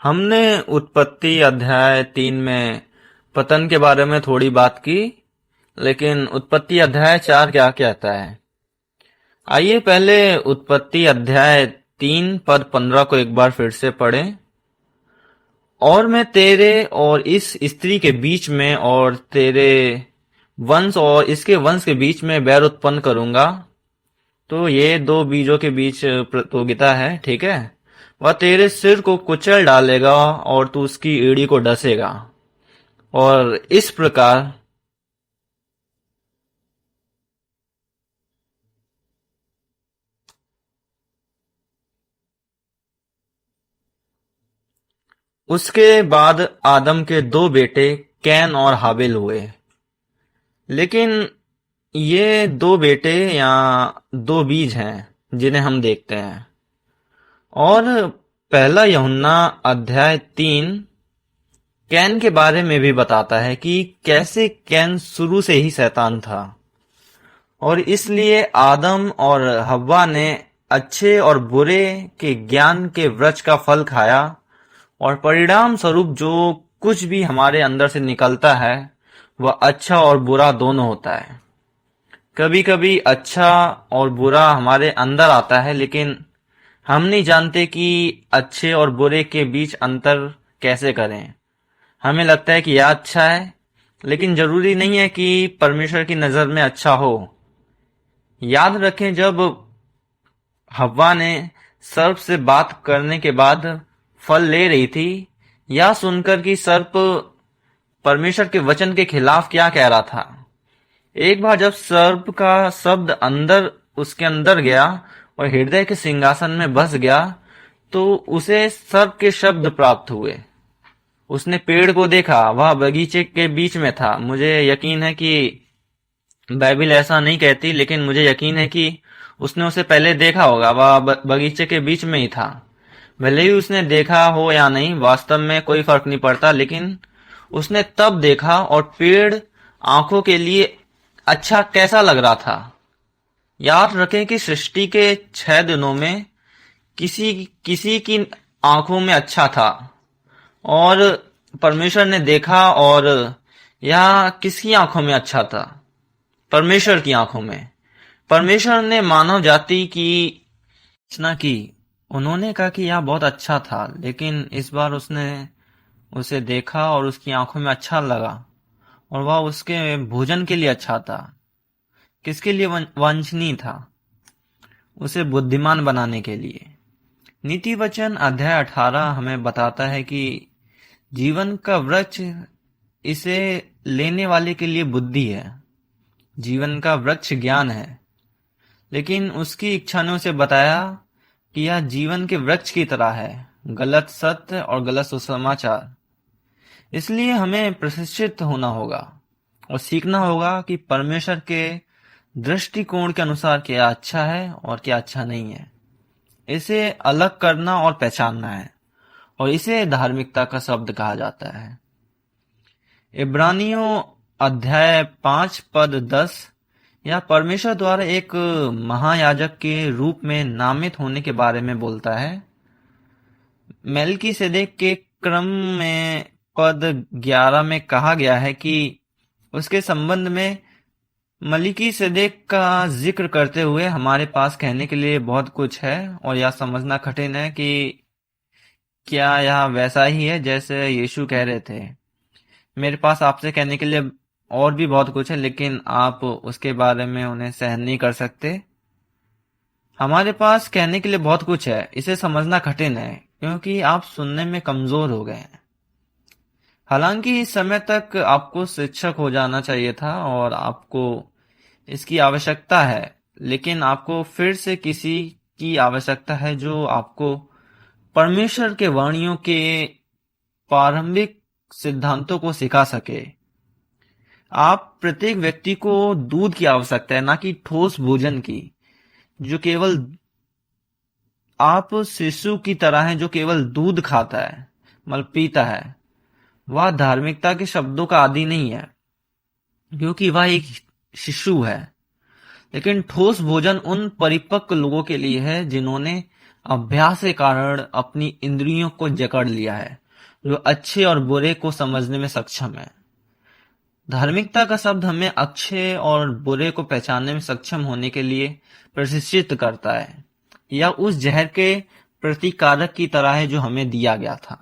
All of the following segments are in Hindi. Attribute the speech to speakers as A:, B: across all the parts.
A: हमने उत्पत्ति अध्याय 3 में पतन के बारे में थोड़ी बात की, लेकिन उत्पत्ति अध्याय 4 क्या कहता है? आइए पहले उत्पत्ति अध्याय 3 पद 15 को एक बार फिर से पढ़ें। और मैं तेरे और इस स्त्री के बीच में और तेरे वंश और इसके वंश के बीच में बैर उत्पन्न करूंगा। तो ये दो बीजों के बीच प्रतियोगिता है, ठीक है। वह तेरे सिर को कुचल डालेगा और तू उसकी एड़ी को डसेगा। और इस प्रकार उसके बाद आदम के दो बेटे कैन और हाबिल हुए। लेकिन ये दो बेटे या दो बीज हैं जिन्हें हम देखते हैं। और पहला यूहन्ना अध्याय 3 कैन के बारे में भी बताता है कि कैसे कैन शुरू से ही शैतान था और इसलिए आदम और हव्वा ने अच्छे और बुरे के ज्ञान के वृक्ष का फल खाया और परिणाम स्वरूप जो कुछ भी हमारे अंदर से निकलता है वह अच्छा और बुरा दोनों होता है। कभी कभी अच्छा और बुरा हमारे अंदर आता है, लेकिन हम नहीं जानते कि अच्छे और बुरे के बीच अंतर कैसे करें। हमें लगता है कि यह अच्छा है, लेकिन जरूरी नहीं है कि परमेश्वर की नजर में अच्छा हो। याद रखें, जब हव्वा ने सर्प से बात करने के बाद फल ले रही थी, यह सुनकर कि सर्प परमेश्वर के वचन के खिलाफ क्या कह रहा था। एक बार जब सर्प का शब्द अंदर उसके अंदर गया और हृदय के सिंहासन में बस गया, तो उसे सर्प के शब्द प्राप्त हुए। उसने पेड़ को देखा, वह बगीचे के बीच में था। मुझे यकीन है कि बाइबल ऐसा नहीं कहती, लेकिन मुझे यकीन है कि उसने उसे पहले देखा होगा। वह बगीचे के बीच में ही था। भले ही उसने देखा हो या नहीं, वास्तव में कोई फर्क नहीं पड़ता, लेकिन उसने तब देखा और पेड़ आंखों के लिए अच्छा कैसा लग रहा था। याद रखें कि सृष्टि के 6 दिनों में किसी किसी की आंखों में अच्छा था और परमेश्वर ने देखा, और यह किसकी आंखों में अच्छा था? परमेश्वर की आंखों में। परमेश्वर ने मानव जाति की रचना की। उन्होंने कहा कि यह बहुत अच्छा था, लेकिन इस बार उसने उसे देखा और उसकी आंखों में अच्छा लगा और वह उसके भोजन के लिए अच्छा था। किसके लिए वांछनीय था? उसे बुद्धिमान बनाने के लिए। नीति वचन अध्याय 18 हमें बताता है कि जीवन का वृक्ष इसे लेने वाले के लिए बुद्धि है। जीवन का वृक्ष ज्ञान है, लेकिन उसकी इच्छा ने उसे बताया कि यह जीवन के वृक्ष की तरह है, गलत सत्य और गलत सुसमाचार। इसलिए हमें प्रशिक्षित होना होगा और सीखना होगा कि परमेश्वर के दृष्टिकोण के अनुसार क्या अच्छा है और क्या अच्छा नहीं है। इसे अलग करना और पहचानना है, और इसे धार्मिकता का शब्द कहा जाता है। इब्रानियों अध्याय 5 पद 10 यह परमेश्वर द्वारा एक महायाजक के रूप में नामित होने के बारे में बोलता है। मेल्कीसेदेक के क्रम में पद 11 में कहा गया है कि उसके संबंध में मलिकीसेदेक का जिक्र करते हुए हमारे पास कहने के लिए बहुत कुछ है, और यह समझना कठिन है कि क्या यह वैसा ही है जैसे यीशु कह रहे थे। मेरे पास आपसे कहने के लिए और भी बहुत कुछ है, लेकिन आप उसके बारे में उन्हें सहन नहीं कर सकते। हमारे पास कहने के लिए बहुत कुछ है, इसे समझना कठिन है क्योंकि आप सुनने में कमजोर हो गए हैं। हालांकि इस समय तक आपको शिक्षक हो जाना चाहिए था और आपको इसकी आवश्यकता है, लेकिन आपको फिर से किसी की आवश्यकता है जो आपको परमेश्वर के वाणियों के प्रारंभिक सिद्धांतों को सिखा सके। आप प्रत्येक व्यक्ति को दूध की आवश्यकता है, ना कि ठोस भोजन की। जो केवल आप शिशु की तरह हैं जो केवल दूध खाता है, मतलब पीता है। वह धार्मिकता के शब्दों का आदी नहीं है, क्योंकि वह एक शिशु है। लेकिन ठोस भोजन उन परिपक्व लोगों के लिए है जिन्होंने अभ्यास के कारण अपनी इंद्रियों को जकड़ लिया है, जो अच्छे और बुरे को समझने में सक्षम है। धार्मिकता का शब्द हमें अच्छे और बुरे को पहचानने में सक्षम होने के लिए प्रशिक्षित करता है। यह उस जहर के प्रतिकारक की तरह है जो हमें दिया गया था।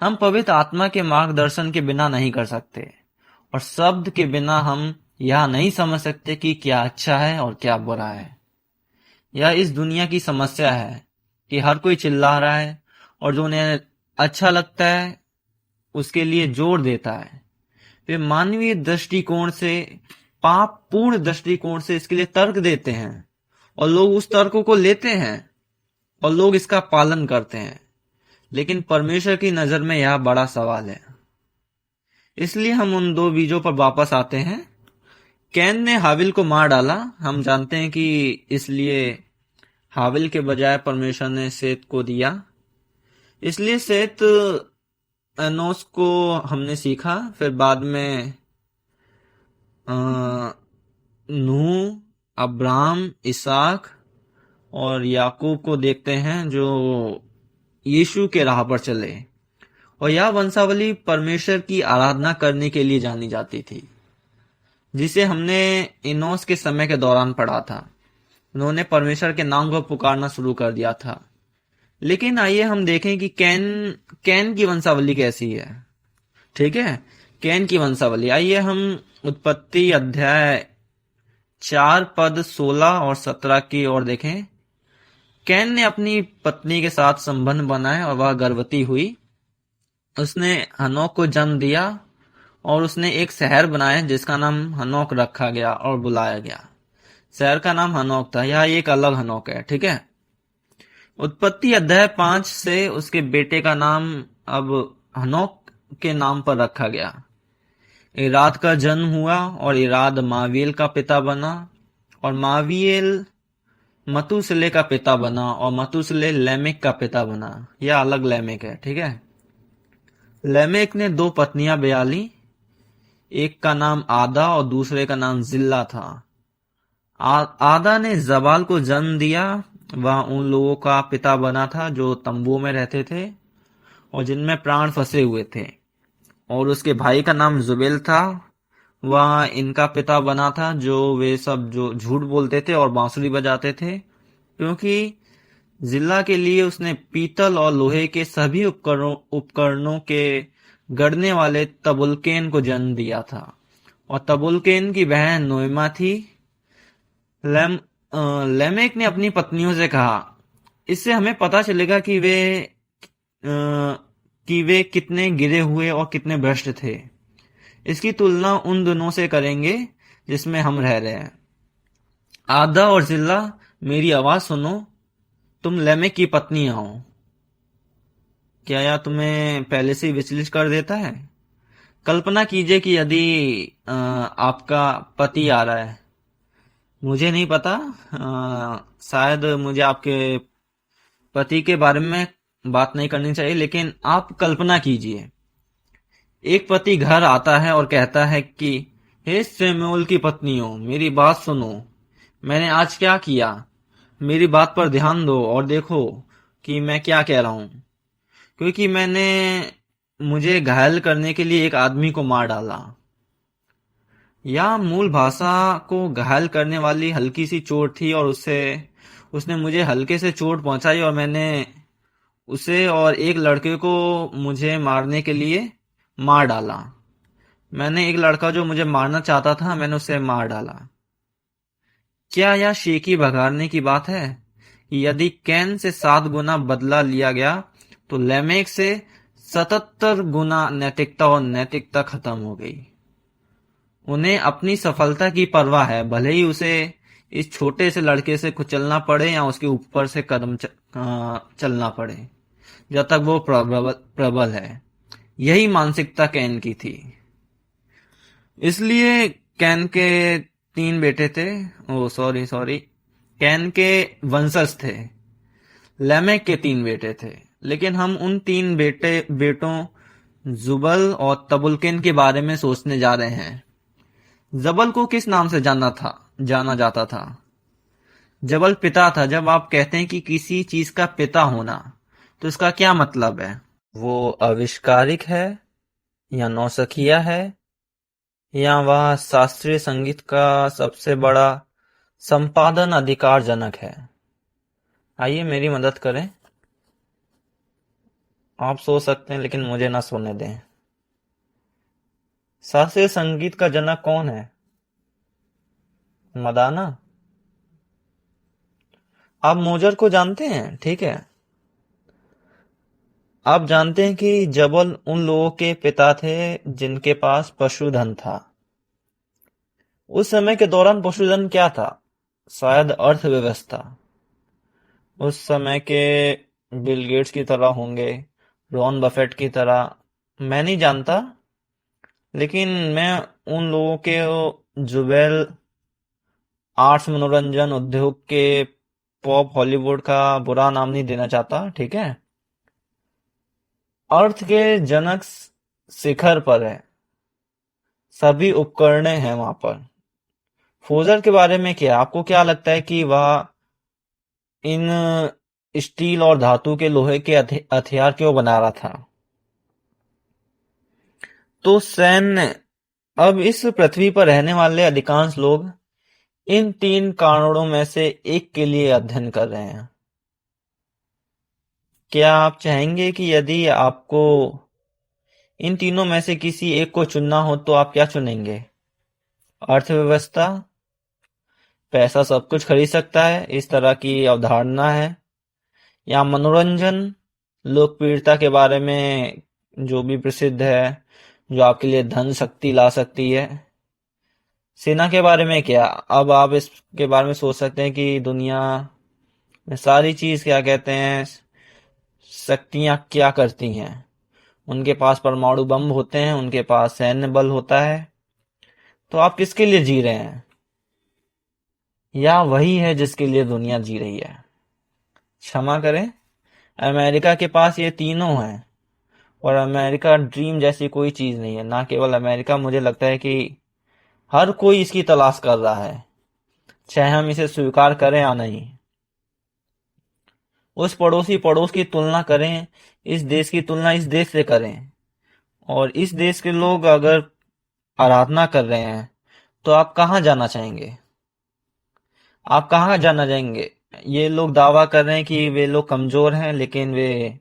A: हम पवित्र आत्मा के मार्गदर्शन के बिना नहीं कर सकते, और शब्द के बिना हम यह नहीं समझ सकते कि क्या अच्छा है और क्या बुरा है। यह इस दुनिया की समस्या है कि हर कोई चिल्ला रहा है और जो उन्हें अच्छा लगता है उसके लिए जोर देता है। वे मानवीय दृष्टिकोण से, पाप पूर्ण दृष्टिकोण से इसके लिए तर्क देते हैं, और लोग उस तर्कों को लेते हैं और लोग इसका पालन करते हैं। लेकिन परमेश्वर की नजर में यह बड़ा सवाल है। इसलिए हम उन दो बीजों पर वापस आते हैं। कैन ने हाबिल को मार डाला। हम जानते हैं कि इसलिए हाबिल के बजाय परमेश्वर ने सेत को दिया। इसलिए सेत एनोस को हमने सीखा। फिर बाद में नूह, अब्राहम, इसहाक और याकूब को देखते हैं जो यीशु के राह पर चले, और यह वंशावली परमेश्वर की आराधना करने के लिए जानी जाती थी, जिसे हमने इनोस के समय के दौरान पढ़ा था। उन्होंने परमेश्वर के नाम को पुकारना शुरू कर दिया था। लेकिन आइए हम देखें कि कैन की वंशावली कैसी है। ठीक है, कैन की वंशावली। आइए हम उत्पत्ति अध्याय 4 पद 16 और 17 की ओर देखें। कैन ने अपनी पत्नी के साथ संबंध बनाए और वह गर्भवती हुई। उसने हनोक को जन्म दिया और उसने एक शहर बनाया जिसका नाम हनोक रखा गया और बुलाया गया। शहर का नाम हनोक था। यह एक अलग हनोक है। ठीक है। उत्पत्ति अध्याय 5 से उसके बेटे का नाम अब हनोक के नाम पर रखा गया। इराद का जन्म हुआ और इराद मावियल का पिता बना, और मावियल मतूसले का पिता बना, और मतूसले लेमेक का पिता बना। यह अलग लेमेक है। ठीक है। लेमेक ने 2 पत्नियां ब्याली। एक का नाम आदा और दूसरे का नाम जिल्ला था। आदा ने जबाल को जन्म दिया। वह उन लोगों का पिता बना था जो तंबू में रहते थे और जिनमें प्राण फंसे हुए थे। और उसके भाई का नाम जुबेल था। वह इनका पिता बना था जो वे सब जो झूठ बोलते थे और बांसुरी बजाते थे, क्योंकि जिल्ला के लिए उसने पीतल और लोहे के सभी उपकरणों के गढ़ने वाले तबुलकेन को जन्म दिया था। और तबुलकेन की बहन नोएमा थी। लेमेक ने अपनी पत्नियों से कहा, इससे हमें पता चलेगा कि वे कितने गिरे हुए और कितने भ्रष्ट थे। इसकी तुलना उन दिनों से करेंगे जिसमें हम रह रहे हैं। आदा और जिल्ला, मेरी आवाज सुनो, तुम लेमेक की पत्नी हो। क्या यह तुम्हें पहले से विचलित कर देता है? कल्पना कीजिए कि यदि आपका पति आ रहा है। मुझे नहीं पता, शायद मुझे आपके पति के बारे में बात नहीं करनी चाहिए, लेकिन आप कल्पना कीजिए, एक पति घर आता है और कहता है कि हे शमूएल की पत्नियों, मेरी बात सुनो, मैंने आज क्या किया, मेरी बात पर ध्यान दो और देखो कि मैं क्या कह रहा हूं, क्योंकि मुझे घायल करने के लिए एक आदमी को मार डाला। यह मूल भाषा को घायल करने वाली हल्की सी चोट थी, और उसने मुझे हल्के से चोट पहुंचाई, और मैंने उसे और एक लड़के को मुझे मारने के लिए मार डाला। मैंने एक लड़का जो मुझे मारना चाहता था, मैंने उसे मार डाला। क्या यह शेखी भगाड़ने की बात है कि यदि कैन से 7 गुना बदला लिया गया तो लेमेक से 77 गुना नैतिकता और नैतिकता खत्म हो गई। उन्हें अपनी सफलता की परवाह है, भले ही उसे इस छोटे से लड़के से कुचलना पड़े या उसके ऊपर से कदम चलना पड़े, जब तक वो प्रबल है। यही मानसिकता कैन की थी। इसलिए कैन के 3 बेटे थे। कैन के वंशज थे। लेमेक के 3 बेटे थे। लेकिन हम उन 3 बेटों जुबल और तबुलकेन के बारे में सोचने जा रहे हैं। जबल को किस नाम से जाना था? जाना जाता था। जबल पिता था। जब आप कहते हैं कि किसी चीज का पिता होना, तो इसका क्या मतलब है? वो आविष्कारिक है, या नौसिखिया है, या वह शास्त्रीय संगीत का सबसे बड़ा संपादन अधिकार जनक है? आइए मेरी मदद करें। आप सोच सकते हैं, लेकिन मुझे ना सोने दें। शास्त्रीय संगीत का जनक कौन है? मदाना। आप मोजर को जानते हैं, ठीक है। आप जानते हैं कि जबल उन लोगों के पिता थे जिनके पास पशुधन था। उस समय के दौरान पशुधन क्या था? शायद अर्थव्यवस्था। उस समय के बिल गेट्स की तरह होंगे, रॉन बफेट की तरह, मैं नहीं जानता। लेकिन मैं उन लोगों के जुबेल आर्ट्स मनोरंजन उद्योग के पॉप हॉलीवुड का बुरा नाम नहीं देना चाहता, ठीक है। अर्थ के जनक शिखर पर है। सभी उपकरणें हैं वहां पर। फोजर के बारे में क्या, आपको क्या लगता है कि वह इन स्टील और धातु के लोहे के हथियार क्यों बना रहा था? तो सैन्य। अब इस पृथ्वी पर रहने वाले अधिकांश लोग इन 3 कारणों में से एक के लिए अध्ययन कर रहे हैं। क्या आप चाहेंगे कि यदि आपको इन तीनों में से किसी एक को चुनना हो तो आप क्या चुनेंगे? अर्थव्यवस्था, पैसा सब कुछ खरीद सकता है, इस तरह की अवधारणा है, या मनोरंजन, लोकप्रियता के बारे में जो भी प्रसिद्ध है, जो आपके लिए धन शक्ति ला सकती है। सेना के बारे में क्या, अब आप इसके बारे में सोच सकते हैं कि दुनिया में सारी चीज क्या कहते हैं, शक्तियां क्या करती हैं। उनके पास परमाणु बम होते हैं, उनके पास सैन्य बल होता है। तो आप किसके लिए जी रहे हैं? या वही है जिसके लिए दुनिया जी रही है? क्षमा करें, अमेरिका के पास ये तीनों हैं। और अमेरिका ड्रीम जैसी कोई चीज नहीं है। ना केवल अमेरिका, मुझे लगता है कि हर कोई इसकी तलाश कर रहा है, चाहे हम इसे स्वीकार करें या नहीं। उस पड़ोस की तुलना करें, इस देश की तुलना इस देश से करें, और इस देश के लोग अगर आराधना कर रहे हैं, तो आप कहाँ जाना चाहेंगे? आप कहाँ जाना चाहेंगे? ये लोग दावा कर रहे हैं कि वे लोग कमजोर हैं, लेकिन वे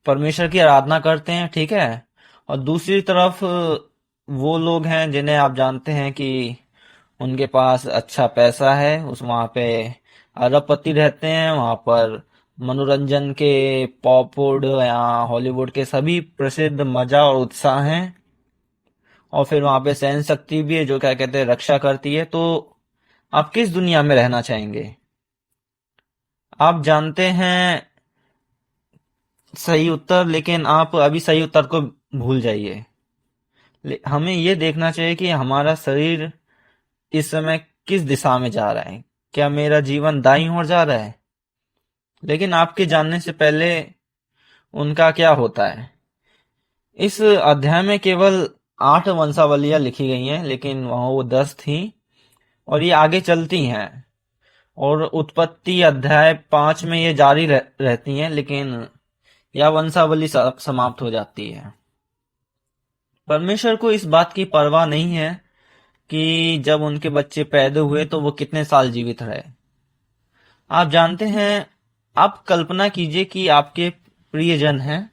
A: परमेश्वर की आराधना करते हैं, ठीक है। और दूसरी तरफ वो लोग हैं जिन्हें आप जानते हैं कि उनके पास अच्छा पैसा है, उस वहां पे अरबपति रहते हैं, वहां पर मनोरंजन के पॉपवुड या हॉलीवुड के सभी प्रसिद्ध मजा और उत्साह हैं। और फिर वहां पे सहन शक्ति भी है, जो क्या कहते हैं, रक्षा करती है। तो आप किस दुनिया में रहना चाहेंगे? आप जानते हैं सही उत्तर, लेकिन आप अभी सही उत्तर को भूल जाइए। हमें ये देखना चाहिए कि हमारा शरीर इस समय किस दिशा में जा रहा है। क्या मेरा जीवन दाईं ओर जा रहा है? लेकिन आपके जानने से पहले उनका क्या होता है? इस अध्याय में केवल 8 वंशावलियां लिखी गई हैं, लेकिन वहां वो 10 थी, और ये आगे चलती हैं। और उत्पत्ति अध्याय 5 में ये जारी रहती हैं, लेकिन यह वंशावली समाप्त हो जाती है। परमेश्वर को इस बात की परवाह नहीं है कि जब उनके बच्चे पैदा हुए तो वो कितने साल जीवित रहे। आप जानते हैं, आप कल्पना कीजिए कि आपके प्रियजन हैं,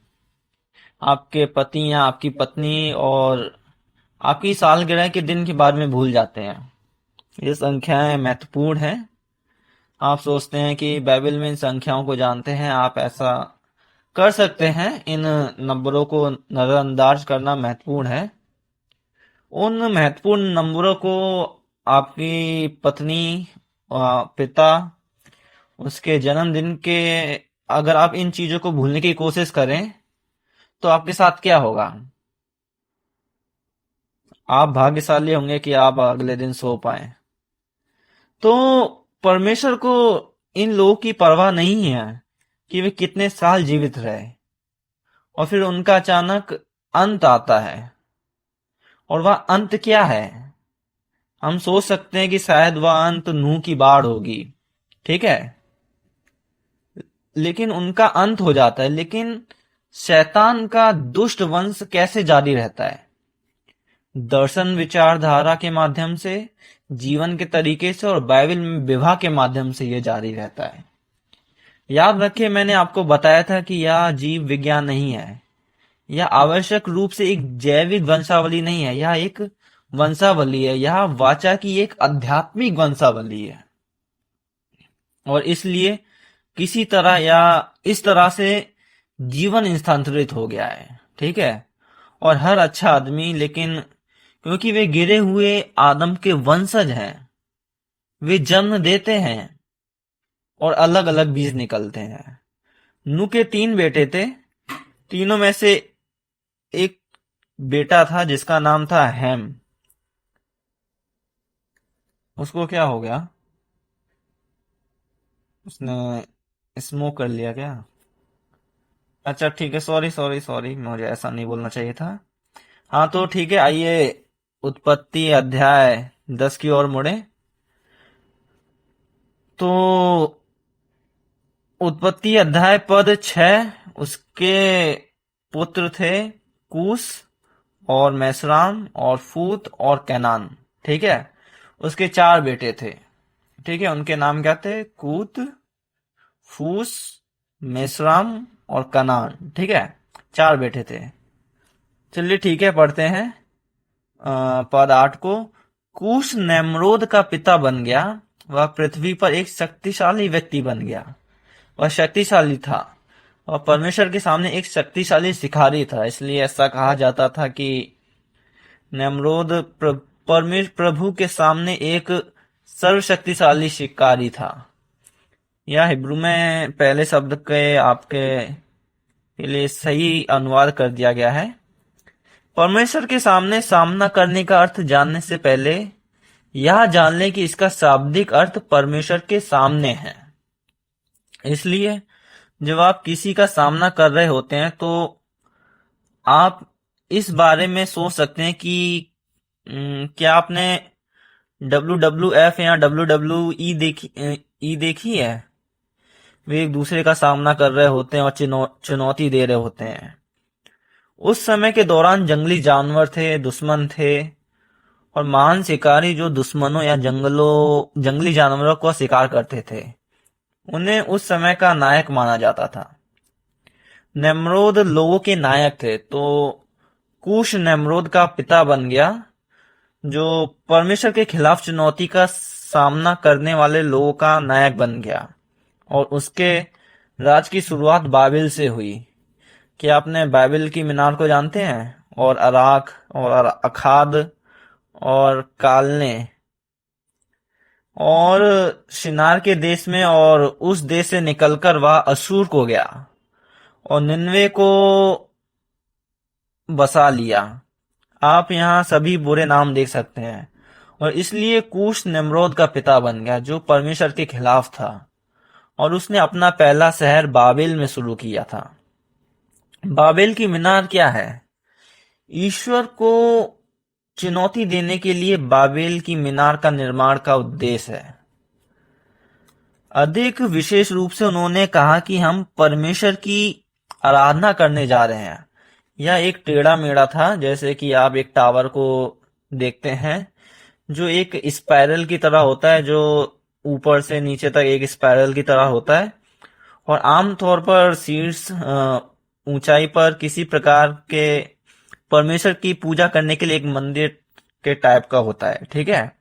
A: आपके पति या आपकी पत्नी, और आपकी सालगिरह के दिन के बारे में भूल जाते हैं। ये संख्याएं महत्वपूर्ण हैं। आप सोचते हैं कि बाइबल में इन संख्याओं को जानते हैं, आप ऐसा कर सकते हैं। इन नंबरों को नजरअंदाज करना महत्वपूर्ण है। उन महत्वपूर्ण नंबरों को आपकी पत्नी, पिता, उसके जन्मदिन के, अगर आप इन चीजों को भूलने की कोशिश करें तो आपके साथ क्या होगा? आप भाग्यशाली होंगे कि आप अगले दिन सो पाए। तो परमेश्वर को इन लोगों की परवाह नहीं है कि वे कितने साल जीवित रहे, और फिर उनका अचानक अंत आता है। और वह अंत क्या है? हम सोच सकते हैं कि शायद वह अंत नूह की बाढ़ होगी, ठीक है, लेकिन उनका अंत हो जाता है। लेकिन शैतान का दुष्ट वंश कैसे जारी रहता है? दर्शन विचारधारा के माध्यम से, जीवन के तरीके से और बाइबल में विवाह के माध्यम से यह जारी रहता है। याद रखिए, मैंने आपको बताया था कि यह जीव विज्ञान नहीं है। यह आवश्यक रूप से एक जैविक वंशावली नहीं है, यह एक वंशावली है। यह वाचा की एक आध्यात्मिक वंशावली है, और इसलिए किसी तरह या इस तरह से जीवन स्थानांतरित हो गया है, ठीक है। और हर अच्छा आदमी, लेकिन क्योंकि वे गिरे हुए आदम के वंशज हैं, वे जन्म देते हैं और अलग अलग बीज निकलते हैं। नूह के 3 बेटे थे। तीनों में से एक बेटा था जिसका नाम था हैम। उसको क्या हो गया? उसने स्मोक कर लिया क्या? अच्छा ठीक है, सॉरी सॉरी सॉरी, मुझे ऐसा नहीं बोलना चाहिए था। हाँ तो ठीक है, आइए उत्पत्ति अध्याय 10 की ओर मुड़े। तो उत्पत्ति अध्याय पद 6, उसके पुत्र थे कूश और मैसराम और फूत और कैनान, ठीक है। उसके 4 बेटे थे, ठीक है। उनके नाम क्या थे? कूत, फूस, मेसराम और कनान, ठीक है। 4 बेटे थे। चलिए ठीक है, पढ़ते हैं पद 8 को। कूश नमरोद का पिता बन गया। वह पृथ्वी पर एक शक्तिशाली व्यक्ति बन गया। वह शक्तिशाली था और परमेश्वर के सामने एक शक्तिशाली शिकारी था। इसलिए ऐसा कहा जाता था कि नमरोद प्रभु के सामने एक सर्वशक्तिशाली शिकारी था। यह हिब्रू में पहले शब्द के आपके लिए सही अनुवाद कर दिया गया है। परमेश्वर के सामने सामना करने का अर्थ जानने से पहले यह जान लें कि इसका शाब्दिक अर्थ परमेश्वर के सामने है। इसलिए जब आप किसी का सामना कर रहे होते हैं तो आप इस बारे में सोच सकते हैं कि क्या आपने WWF या WWE देखी है? वे एक दूसरे का सामना कर रहे होते हैं और चुनौती दे रहे होते हैं। उस समय के दौरान जंगली जानवर थे, दुश्मन थे, और महान शिकारी जो दुश्मनों या जंगली जानवरों को शिकार करते थे, उन्हें उस समय का नायक माना जाता था। नमरोद लोगों के नायक थे, तो कूश नमरोद का पिता बन गया, जो परमेश्वर के खिलाफ चुनौती का सामना करने वाले लोगों का नायक बन गया। और उसके राज की शुरुआत बाबिल से हुई। क्या आपने बाबिल की मीनार को जानते हैं? और अराक और अखाद और कालने और शिनार के देश में, और उस देश से निकलकर वह अशूर को गया और निन्वे को बसा लिया। आप यहाँ सभी बुरे नाम देख सकते हैं। और इसलिए कूश नमरोद का पिता बन गया, जो परमेश्वर के खिलाफ था, और उसने अपना पहला शहर बाबिल में शुरू किया था। बाबिल की मीनार क्या है? ईश्वर को चुनौती देने के लिए बाबिल की मीनार का निर्माण का उद्देश्य है। अधिक विशेष रूप से उन्होंने कहा कि हम परमेश्वर की आराधना करने जा रहे हैं। यह एक टेढ़ा मेढ़ा था, जैसे कि आप एक टावर को देखते हैं जो एक स्पाइरल की तरह होता है, जो ऊपर से नीचे तक एक स्पाइरल की तरह होता है, और आमतौर पर शीर्ष ऊंचाई पर किसी प्रकार के परमेश्वर की पूजा करने के लिए एक मंदिर के टाइप का होता है, ठीक है।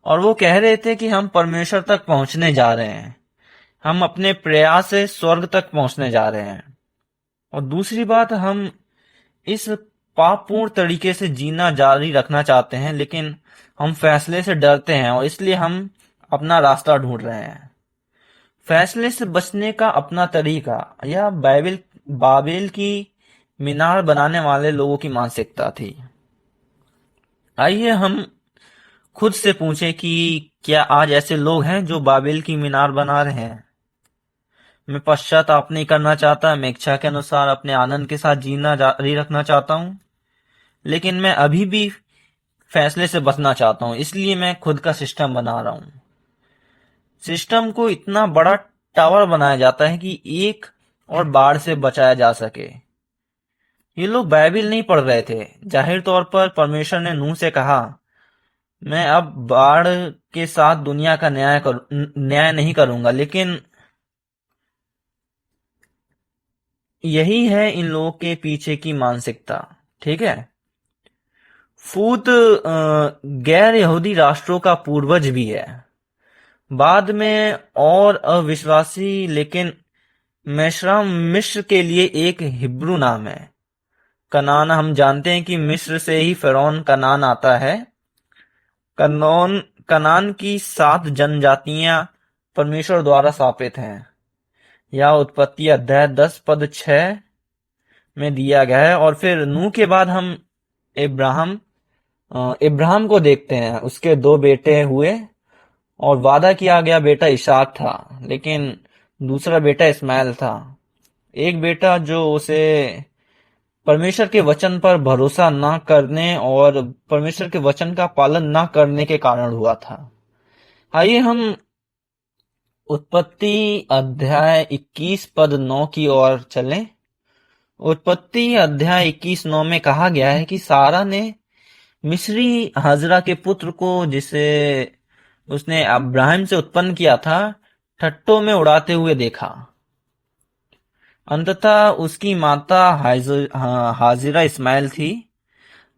A: और वो कह रहे थे कि हम परमेश्वर तक पहुंचने जा रहे हैं, हम अपने प्रयास से स्वर्ग तक पहुंचने जा रहे हैं। और दूसरी बात, हम इस पापपूर्ण तरीके से जीना जारी रखना चाहते हैं, लेकिन हम फैसले से डरते हैं और इसलिए हम अपना रास्ता ढूंढ रहे हैं। फैसले से बचने का अपना तरीका, यह बाबिल की मीनार बनाने वाले लोगों की मानसिकता थी। आइए हम खुद से पूछें कि क्या आज ऐसे लोग हैं जो बाबिल की मीनार बना रहे हैं? मैं पश्चाताप नहीं करना चाहता, मैं इच्छा के अनुसार अपने आनंद के साथ जीना जारी रखना चाहता हूं, लेकिन मैं अभी भी फैसले से बचना चाहता हूं, इसलिए मैं खुद का सिस्टम बना रहा हूं। सिस्टम को इतना बड़ा टावर बनाया जाता है कि एक और बाढ़ से बचाया जा सके। ये लोग बाइबिल नहीं पढ़ रहे थे। जाहिर तौर पर परमेश्वर ने नूह से कहा, मैं अब बाढ़ के साथ दुनिया का न्याय नहीं करूंगा, लेकिन यही है इन लोगों के पीछे की मानसिकता। ठीक है। फूत गैर यहूदी राष्ट्रों का पूर्वज भी है। बाद में और अविश्वासी, लेकिन मेशराम मिस्र के लिए एक हिब्रू नाम है। कनान, हम जानते हैं कि मिस्र से ही फिरौन कनान आता है। कनान की 7 जनजातियां परमेश्वर द्वारा स्थापित हैं। यह उत्पत्ति अध्याय 10 पद 6 में दिया गया है। और फिर नूह के बाद हम इब्राहिम को देखते हैं। उसके 2 बेटे हुए और वादा किया गया बेटा इसाक था, लेकिन दूसरा बेटा इस्माइल था। एक बेटा जो उसे परमेश्वर के वचन पर भरोसा न करने और परमेश्वर के वचन का पालन न करने के कारण हुआ था। आइए हम उत्पत्ति अध्याय 21 पद 9 की ओर चलें। उत्पत्ति अध्याय 21:9 में कहा गया है कि सारा ने मिस्री हाजरा के पुत्र को, जिसे उसने अब्राहम से उत्पन्न किया था, ठट्टों में उड़ाते हुए देखा। अंततः उसकी माता हाजिरा इस्माइल थी।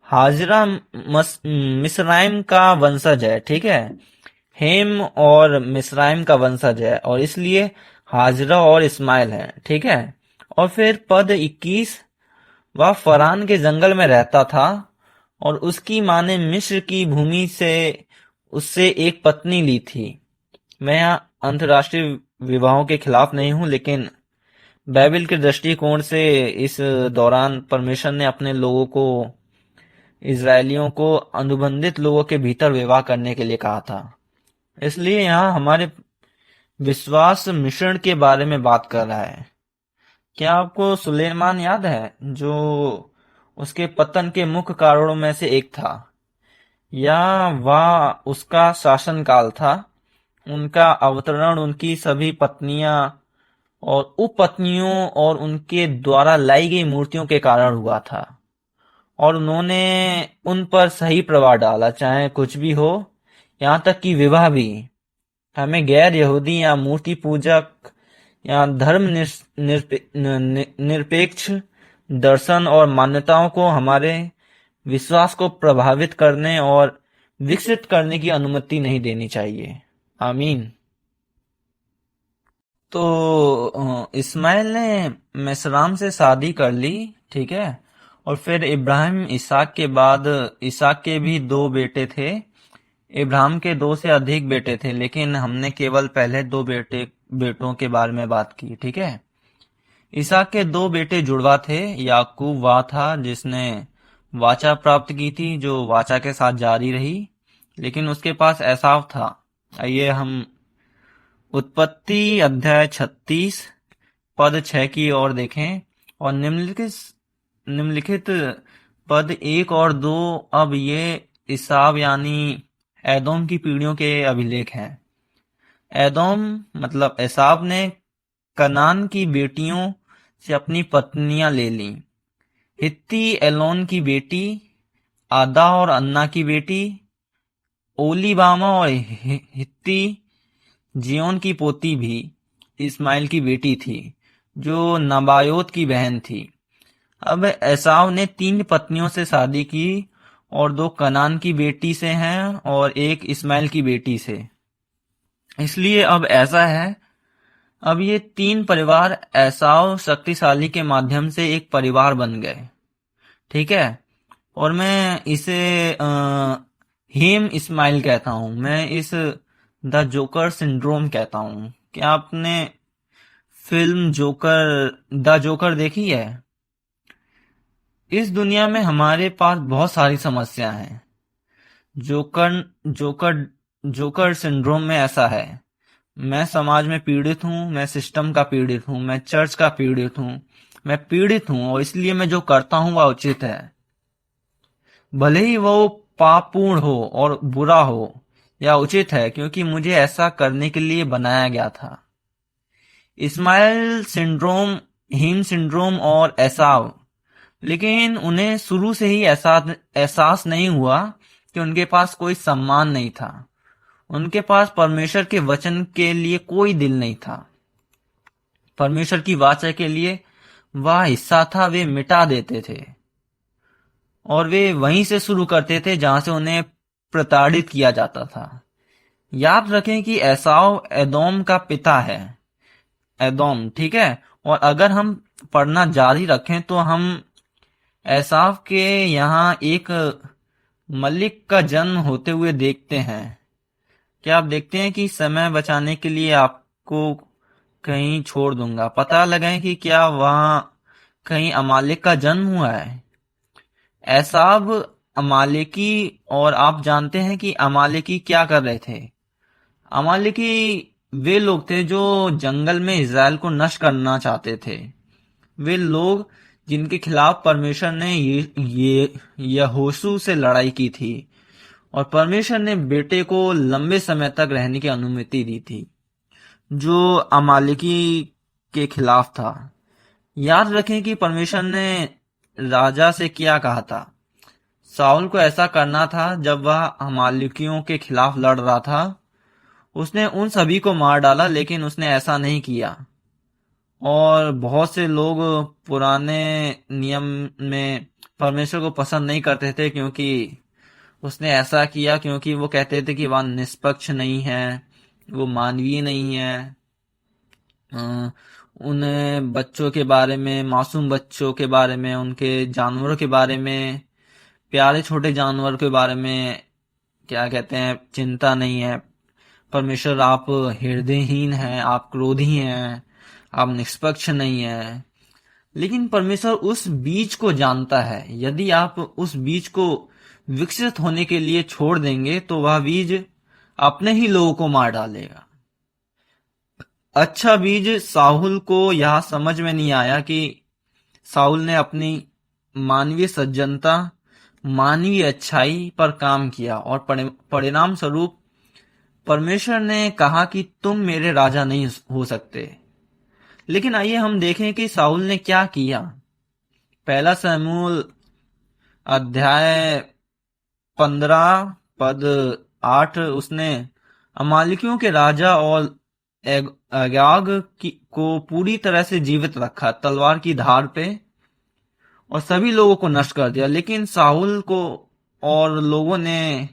A: हाजिरा मिस्राइम का वंशज है। ठीक है। हेम और मिस्राइम का वंशज है, और इसलिए हाजिरा और इस्माइल है। ठीक है। और फिर पद 21, वह फरान के जंगल में रहता था और उसकी माँ ने मिस्र की भूमि से उससे एक पत्नी ली थी। मैं यहाँ अंतर्राष्ट्रीय विवाहों के खिलाफ नहीं हूं, लेकिन बाइबल के दृष्टिकोण से इस दौरान परमेश्वर ने अपने लोगों को, इजरायलियों को, अनुबंधित लोगों के भीतर विवाह करने के लिए कहा था। इसलिए यहाँ हमारे विश्वास मिश्रण के बारे में बात कर रहा है। क्या आपको सुलेमान याद है, जो उसके पतन के मुख्य कारणों में से एक था? या वह उसका शासन काल था? उनका अवतरण उनकी सभी पत्नियां और उपपत्नियों और उनके द्वारा लाई गई मूर्तियों के कारण हुआ था, और उन्होंने उन पर सही प्रभाव डाला, चाहे कुछ भी हो, यहाँ तक कि विवाह भी। हमें गैर यहूदी या मूर्ति पूजक या धर्म निरपेक्ष दर्शन और मान्यताओं को हमारे विश्वास को प्रभावित करने और विकसित करने की अनुमति नहीं देनी चाहिए। आमीन। तो इस्माइल ने मेसराम से शादी कर ली। ठीक है। और फिर इब्राहिम इसाक के बाद, इसाक के भी 2 बेटे थे। इब्राहिम के 2 से अधिक बेटे थे, लेकिन हमने केवल पहले 2 बेटों के बारे में बात की। ठीक है। इसाक के 2 बेटे जुड़वा थे। याकूब वह था जिसने वाचा प्राप्त की थी, जो वाचा के साथ जारी रही, लेकिन उसके पास एसाव था। आइए हम उत्पत्ति अध्याय 36 पद 6 की ओर देखें। और निम्नलिखित पद 1 और 2 अब ये इसाव यानी एदोम की पीढ़ियों के अभिलेख हैं। एदोम मतलब एसाव ने कनान की बेटियों से अपनी पत्नियां ले लीं। हित्ती एलोन की बेटी, आदा और अन्ना की बेटी, ओलीबामा और हित्ती जियोन की पोती भी इस्माइल की बेटी थी, जो नबायोत की बहन थी। अब एसाव ने 3 पत्नियों से शादी की, और 2 कनान की बेटी से हैं और 1 इस्माइल की बेटी से। इसलिए अब ऐसा है, अब ये 3 परिवार एसाव शक्तिशाली के माध्यम से एक परिवार बन गए। ठीक है। और मैं इसे हेम इस्माइल कहता हूं। मैं इस द जोकर सिंड्रोम कहता हूं। क्या आपने फिल्म द जोकर देखी है? इस दुनिया में हमारे पास बहुत सारी समस्या हैं। जोकर सिंड्रोम में ऐसा है, मैं समाज में पीड़ित हूं, मैं सिस्टम का पीड़ित हूं, मैं चर्च का पीड़ित हूं, मैं पीड़ित हूं, और इसलिए मैं जो करता हूं वह उचित है, भले ही वो पापपूर्ण हो और बुरा हो या उचित है, क्योंकि मुझे ऐसा करने के लिए बनाया गया था। इस्माइल सिंड्रोम, हीम सिंड्रोम और एसाव। लेकिन उन्हें शुरू से ही एहसास नहीं हुआ कि उनके पास कोई सम्मान नहीं था। उनके पास परमेश्वर के वचन के लिए कोई दिल नहीं था। परमेश्वर की वाचा के लिए वह हिस्सा था, वे मिटा देते थे और वे वहीं से शुरू करते थे जहां से उन्हें प्रताड़ित किया जाता था। याद रखें कि एसाव एदोम का पिता है। एदोम, ठीक है। और अगर हम पढ़ना जारी रखें तो हम एसाव के यहाँ एक मलिक का जन्म होते हुए देखते हैं। क्या आप देखते हैं कि समय बचाने के लिए आपको कहीं छोड़ दूंगा, पता लगाएं कि क्या वहां कहीं अमालेक का जन्म हुआ है। एसाव अमालेकी, और आप जानते हैं कि अमालेकी क्या कर रहे थे। अमालेकी वे लोग थे जो जंगल में इज़राइल को नष्ट करना चाहते थे। वे लोग जिनके खिलाफ परमेश्वर ने ये यहोशू से लड़ाई की थी और परमेश्वर ने बेटे को लंबे समय तक रहने की अनुमति दी थी, जो अमालेकी के खिलाफ था। याद रखें कि परमेश्वर ने राजा से क्या कहा था। साउल को ऐसा करना था जब वह अमालेकियों के खिलाफ लड़ रहा था। उसने उन सभी को मार डाला, लेकिन उसने ऐसा नहीं किया। और बहुत से लोग पुराने नियम में परमेश्वर को पसंद नहीं करते थे क्योंकि उसने ऐसा किया, क्योंकि वो कहते थे कि वह निष्पक्ष नहीं है, वो मानवीय नहीं है। उन्हें बच्चों के बारे में, मासूम बच्चों के बारे में, उनके जानवरों के बारे में, प्यारे छोटे जानवर के बारे में क्या कहते हैं, चिंता नहीं है। परमेश्वर, आप हृदयहीन हैं, आप क्रोधी हैं, आप निष्पक्ष नहीं है। लेकिन परमेश्वर उस बीज को जानता है। यदि आप उस बीज को विकसित होने के लिए छोड़ देंगे तो वह बीज अपने ही लोगों को मार डालेगा। अच्छा बीज साहुल को यह समझ में नहीं आया कि साहुल ने अपनी मानवीय सज्जनता, मानवीय अच्छाई पर काम किया और परिणाम स्वरूप परमेश्वर ने कहा कि तुम मेरे राजा नहीं हो सकते। लेकिन आइए हम देखें कि साउल ने क्या किया। पहला शमूएल अध्याय 15 पद 8, उसने अमालेकियों के राजा और अगाग को पूरी तरह से जीवित रखा तलवार की धार पे और सभी लोगों को नष्ट कर दिया। लेकिन साउल को और लोगों ने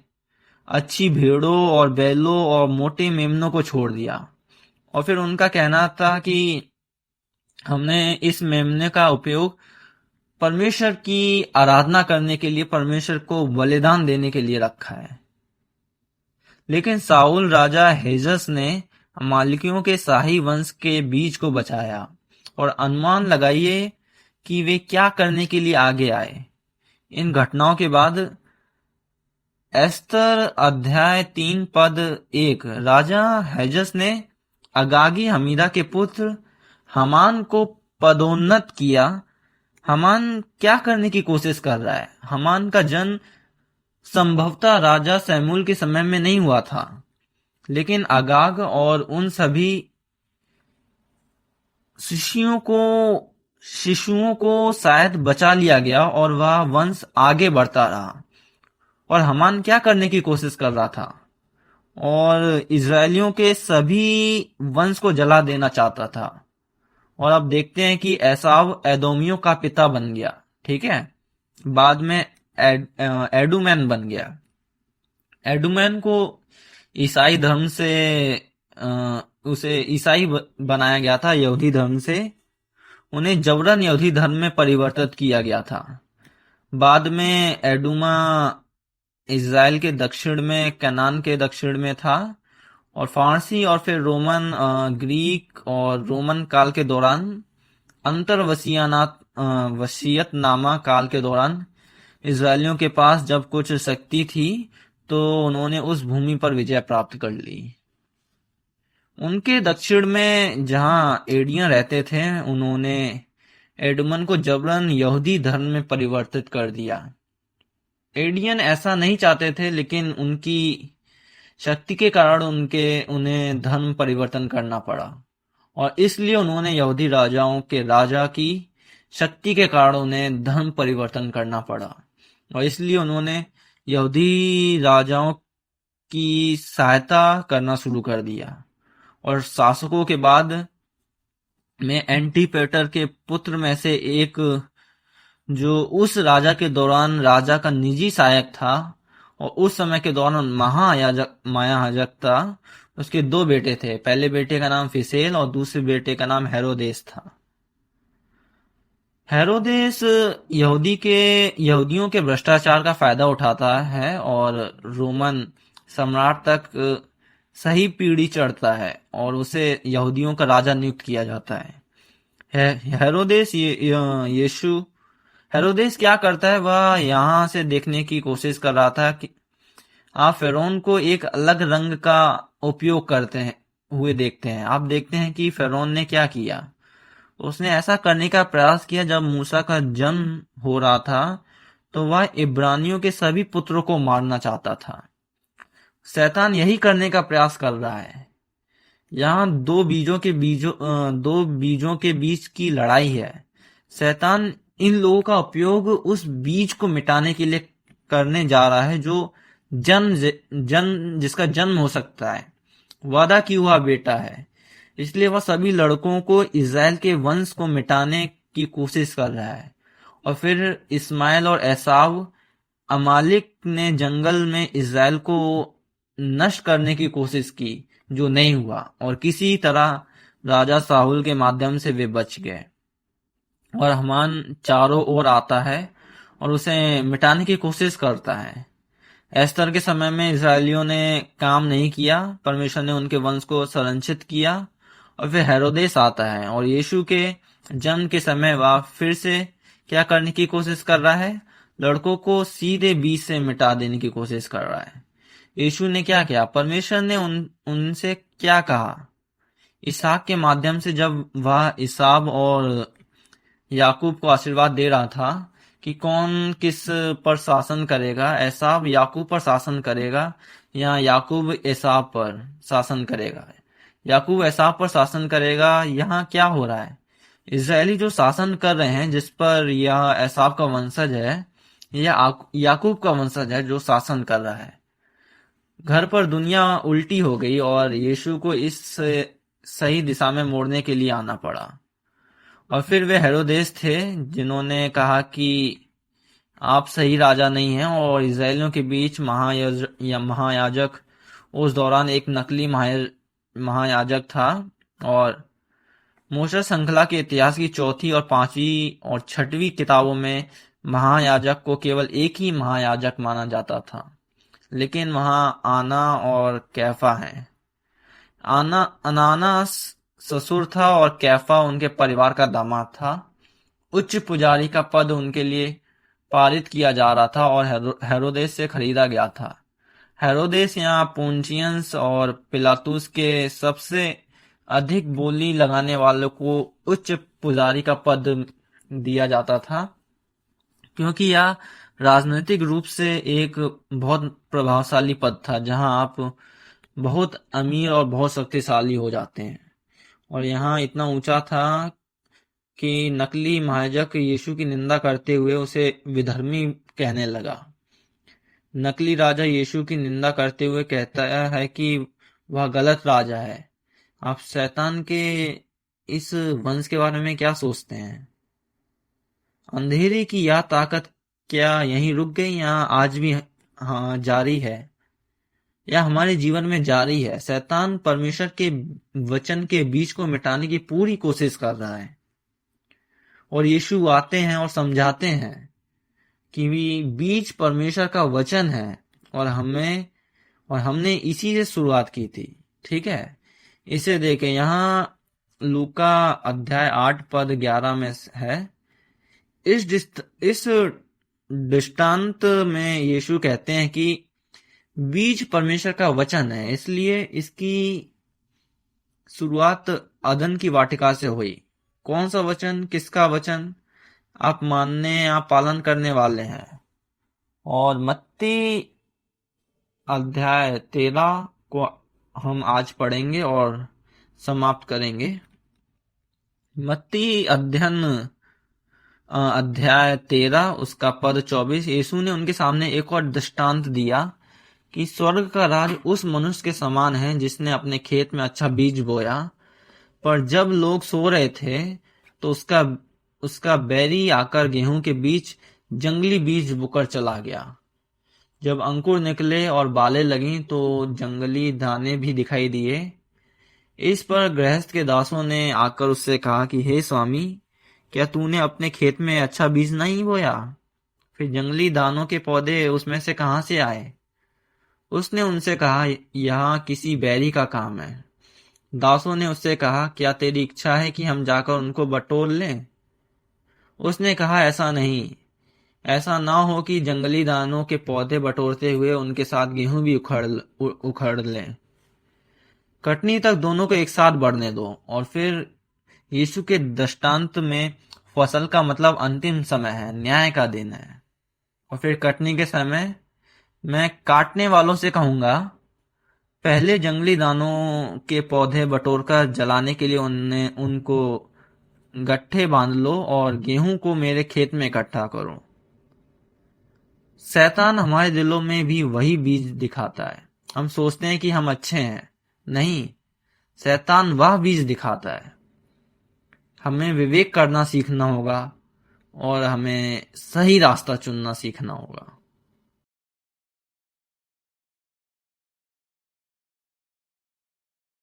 A: अच्छी भेड़ों और बैलों और मोटे मेमनों को छोड़ दिया। और फिर उनका कहना था कि हमने इस मेमने का उपयोग परमेश्वर की आराधना करने के लिए, परमेश्वर को बलिदान देने के लिए रखा है। लेकिन साउल राजा हेजस ने अमालेकियों के शाही वंश के बीज को बचाया। और अनुमान लगाइए कि वे क्या करने के लिए आगे आए। इन घटनाओं के बाद एस्तर अध्याय 3 पद 1, राजा हेजस ने अगागी हमीदा के पुत्र हमान को पदोन्नत किया। हमान क्या करने की कोशिश कर रहा है? हमान का जन्म संभवतः राजा शमूएल के समय में नहीं हुआ था, लेकिन अगाग और उन सभी शिशुओं को शायद बचा लिया गया और वह वंश आगे बढ़ता रहा। और हमान क्या करने की कोशिश कर रहा था? और इजरायलियों के सभी वंश को जला देना चाहता था। और अब देखते हैं कि एसाव एदोमियों का पिता बन गया, ठीक है। बाद में एडुमैन बन गया। एडुमैन को ईसाई धर्म से उसे ईसाई बनाया गया था, यहूदी धर्म से। उन्हें जबरन यहूदी धर्म में परिवर्तित किया गया था। बाद में एडुमा इज़राइल के दक्षिण में, कनान के दक्षिण में था। और फारसी और फिर रोमन, ग्रीक और रोमन काल के दौरान, वसीयतनामा काल के दौरान इजरायलियों के पास जब कुछ शक्ति थी तो उन्होंने उस भूमि पर विजय प्राप्त कर ली। उनके दक्षिण में जहां एडियन रहते थे, उन्होंने एडमन को जबरन यहूदी धर्म में परिवर्तित कर दिया। एडियन ऐसा नहीं चाहते थे, लेकिन उनकी शक्ति के कारण उन्हें धर्म परिवर्तन करना पड़ा, और इसलिए उन्होंने यहूदी राजाओं के राजा की शक्ति के कारण उन्हें धर्म परिवर्तन करना पड़ा, और इसलिए उन्होंने यहूदी राजाओं की सहायता करना शुरू कर दिया। और शासकों के बाद में एंटीपेटर के पुत्र में से एक, जो उस राजा के दौरान राजा का निजी सहायक था और उस समय के दौरान महायाजक था, उसके दो बेटे थे। पहले बेटे का नाम फिसेल और दूसरे बेटे का नाम हेरोदेस था। हेरोदेस यहूदियों के भ्रष्टाचार का फायदा उठाता है और रोमन सम्राट तक सही पीढ़ी चढ़ता है और उसे यहूदियों का राजा नियुक्त किया जाता है। हेरोदेस क्या करता है, वह यहाँ से देखने की कोशिश कर रहा था कि आप फिरौन को एक अलग रंग का उपयोग करते हैं हुए देखते हैं। आप देखते हैं कि फिरौन ने क्या किया। उसने ऐसा करने का प्रयास किया जब मूसा का जन्म हो रहा था, तो वह इब्रानियों के सभी पुत्रों को मारना चाहता था। शैतान यही करने का प्रयास कर रहा है। यहाँ दो बीजों के बीच की लड़ाई है। शैतान इन लोगों का उपयोग उस बीज को मिटाने के लिए करने जा रहा है जो जिसका जन्म हो सकता है, वादा की हुआ बेटा है। इसलिए वह सभी लड़कों को इज़राइल के वंश को मिटाने की कोशिश कर रहा है। और फिर इस्माइल और एसाव, अमालिक ने जंगल में इज़राइल को नष्ट करने की कोशिश की, जो नहीं हुआ, और किसी तरह राजा साहुल के माध्यम से वे बच गए। और हामान चारों ओर आता है और उसे मिटाने की कोशिश करता है। एस्तर के समय में इजरायलियों ने काम नहीं किया, परमेश्वर ने उनके वंश को संरक्षित किया। और फिर हेरोदेस आता है और यीशु के जन्म के समय वह फिर से क्या करने की कोशिश कर रहा है, लड़कों को सीधे बीज से मिटा देने की कोशिश कर रहा है। यीशु ने क्या किया, परमेश्वर ने उनसे क्या कहा इसहाक के माध्यम से, जब वह इसाब और याकूब को आशीर्वाद दे रहा था कि कौन किस पर शासन करेगा, एसाव याकूब पर शासन करेगा या याकूब एसाव पर शासन करेगा, याकूब एसाव पर शासन करेगा। यहाँ क्या हो रहा है, इजरायली जो शासन कर रहे हैं, जिस पर यह एसाव का वंशज है या याकूब का वंशज है जो शासन कर रहा है। घर पर दुनिया उल्टी हो गई और यीशु को इस सही दिशा में मोड़ने के लिए आना पड़ा। और फिर वे हेरोदेस थे जिन्होंने कहा कि आप सही राजा नहीं हैं, और इजरायलियों के बीच महायाजक उस दौरान एक नकली महायाजक था। और मूसा श्रृंखला के इतिहास की चौथी और पांचवी और छठवीं किताबों में महायाजक को केवल एक ही महायाजक माना जाता था, लेकिन वहां आना और कैफा हैं। अनाना ससुर था और कैफा उनके परिवार का दामाद था। उच्च पुजारी का पद उनके लिए पारित किया जा रहा था और हेरोदेस से खरीदा गया था। हेरोदेस यहाँ पुंचियंस और पिलातुस के सबसे अधिक बोली लगाने वालों को उच्च पुजारी का पद दिया जाता था, क्योंकि यह राजनीतिक रूप से एक बहुत प्रभावशाली पद था जहां आप बहुत अमीर और बहुत शक्तिशाली हो जाते हैं। और यहाँ इतना ऊंचा था कि नकली महायाजक यीशु की निंदा करते हुए उसे विधर्मी कहने लगा। नकली राजा यीशु की निंदा करते हुए कहता है कि वह गलत राजा है। आप शैतान के इस वंश के बारे में क्या सोचते हैं? अंधेरे की यह ताकत क्या यहीं रुक गई या आज भी जारी है, या हमारे जीवन में जारी है? शैतान परमेश्वर के वचन के बीज को मिटाने की पूरी कोशिश कर रहा है, और यीशु आते हैं और समझाते हैं कि बीज परमेश्वर का वचन है, और हमने इसी से शुरुआत की थी। ठीक है, इसे देखें, यहाँ लूका अध्याय 8 पद 11 में है। इस दृष्टांत में यीशु कहते हैं कि बीज परमेश्वर का वचन है, इसलिए इसकी शुरुआत अदन की वाटिका से हुई। कौन सा वचन, किसका वचन? आप पालन करने वाले हैं, और मत्ती अध्याय 13 को हम आज पढ़ेंगे और समाप्त करेंगे। मत्ती अध्याय 13 उसका पद 24। यीशु ने उनके सामने एक और दृष्टांत दिया कि स्वर्ग का राज उस मनुष्य के समान है जिसने अपने खेत में अच्छा बीज बोया, पर जब लोग सो रहे थे तो उसका बैरी आकर गेहूं के बीच जंगली बीज बोकर चला गया। जब अंकुर निकले और बालें लगीं तो जंगली दाने भी दिखाई दिए। इस पर गृहस्थ के दासों ने आकर उससे कहा कि हे स्वामी, क्या तूने अपने खेत में अच्छा बीज नहीं बोया? फिर जंगली दानों के पौधे उसमें से कहां से आए? उसने उनसे कहा, यह किसी बैरी का काम है। दासों ने उससे कहा, क्या तेरी इच्छा है कि हम जाकर उनको बटोर लें? उसने कहा, ऐसा नहीं, ऐसा ना हो कि जंगली दानों के पौधे बटोरते हुए उनके साथ गेहूं भी उखड़ लें। कटनी तक दोनों को एक साथ बढ़ने दो। और फिर यीशु के दृष्टांत में फसल का मतलब अंतिम समय है, न्याय का दिन है। और फिर कटनी के समय मैं काटने वालों से कहूंगा, पहले जंगली दानों के पौधे बटोरकर जलाने के लिए उनको गट्ठे बांध लो और गेहूं को मेरे खेत में इकट्ठा करो। शैतान हमारे दिलों में भी वही बीज दिखाता है। हम सोचते हैं कि हम अच्छे हैं। नहीं, शैतान वह बीज दिखाता है। हमें विवेक करना सीखना होगा और हमें सही रास्ता चुनना सीखना होगा।